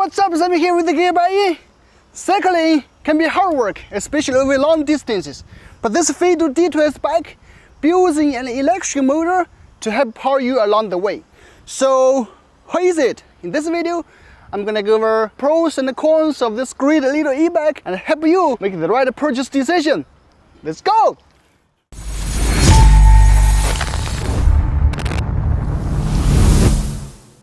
what's up, Sammy here with the Geekbuying. Cycling can be hard work, especially over long distances. But this Fiido D2S bike builds in an electric motor to help power you along the way. So, what is it? In this video, I'm gonna go over pros and cons of this great little e-bike and help you make the right purchase decision. Let's go!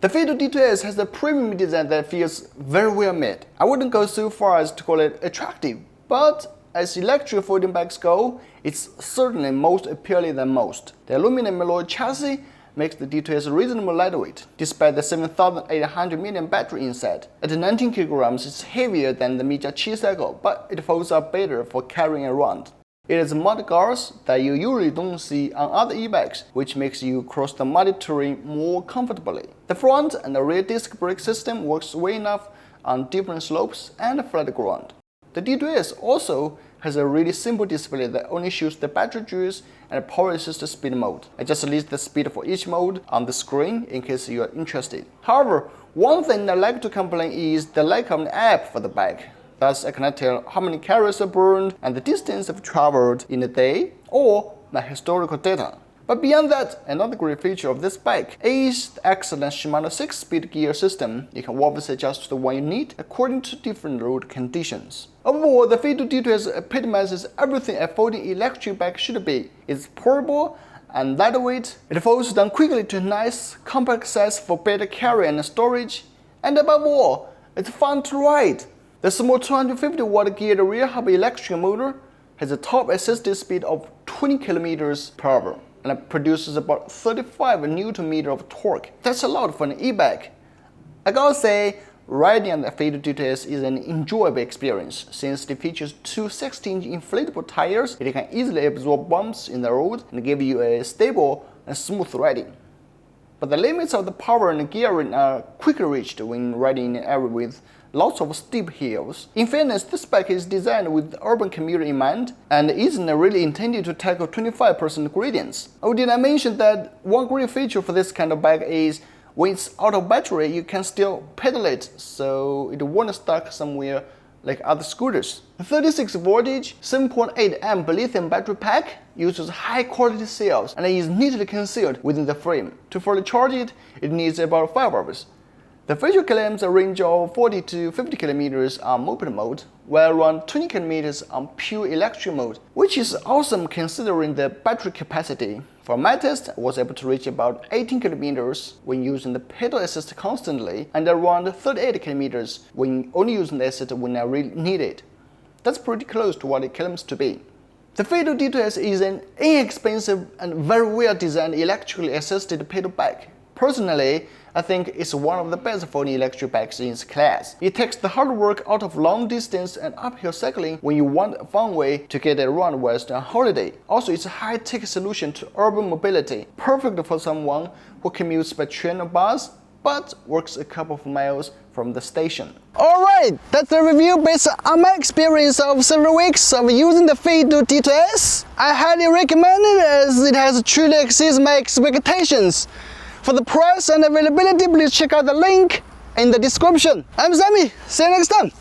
The Fiido D2S has a premium design that feels very well made. I wouldn't go so far as to call it attractive, but as electric folding bikes go, it's certainly most appealing than most. The aluminum alloy chassis makes the D2S reasonably lightweight, despite the 7,800 mAh battery inside. At 19 kg, it's heavier than the Mija Chi-Cycle, but it folds up better for carrying around. It has mud guards that you usually don't see on other e-bikes, which makes you cross the muddy terrain more comfortably. The front and the rear disc brake system works well enough on different slopes and flat ground. The D2S also has a really simple display that only shows the battery juice and power assist speed mode. I just list the speed for each mode on the screen in case you are interested. However, one thing I like to complain is the lack of an app for the bike. Thus, I cannot tell how many calories are burned and the distance I've traveled in a day or my historical data. But beyond that, another great feature of this bike is the excellent Shimano 6-speed gear system. You can always adjust the one you need according to different road conditions. Overall, the Fiido D2S epitomizes everything a folding electric bike should be. It's portable and lightweight, it folds down quickly to a nice, compact size for better carry and storage, and above all, it's fun to ride. The small 250-watt geared rear hub electric motor has a top assisted speed of 20 km/h and it produces about 35 Nm of torque. That's a lot for an e-bike. I gotta say, riding on the Fiido D2S is an enjoyable experience. Since it features two 16-inch inflatable tires, it can easily absorb bumps in the road and give you a stable and smooth riding. But the limits of the power and gearing are quickly reached when riding in an area with lots of steep hills. In fairness, this bike is designed with the urban commuter in mind and isn't really intended to tackle 25% gradients. Oh, did I mention that one great feature for this kind of bike is when it's out of battery, you can still pedal it, so it won't stuck somewhere like other scooters. The 36 voltage 7.8 amp lithium battery pack uses high quality cells and is neatly concealed within the frame. To fully charge it, it needs about 5 hours. The feature claims a range of 40 to 50 km on moped mode, while around 20 km on pure electric mode, which is awesome considering the battery capacity. For my test, I was able to reach about 18 km when using the pedal assist constantly, and around 38 km when only using the assist when I really need it. That's pretty close to what it claims to be. The Fiido D2S is an inexpensive and very well designed electrically assisted pedal bike. Personally, I think it's one of the best folding electric bikes in its class. It takes the hard work out of long distance and uphill cycling when you want a fun way to get around whilst on holiday. Also, it's a high-tech solution to urban mobility, perfect for someone who commutes by train or bus, but works a couple of miles from the station. Alright, that's the review based on my experience of several weeks of using the Fiido D2S. I highly recommend it as it has truly exceeds my expectations. For the price and availability, please check out the link in the description. I'm Sammy. See you next time.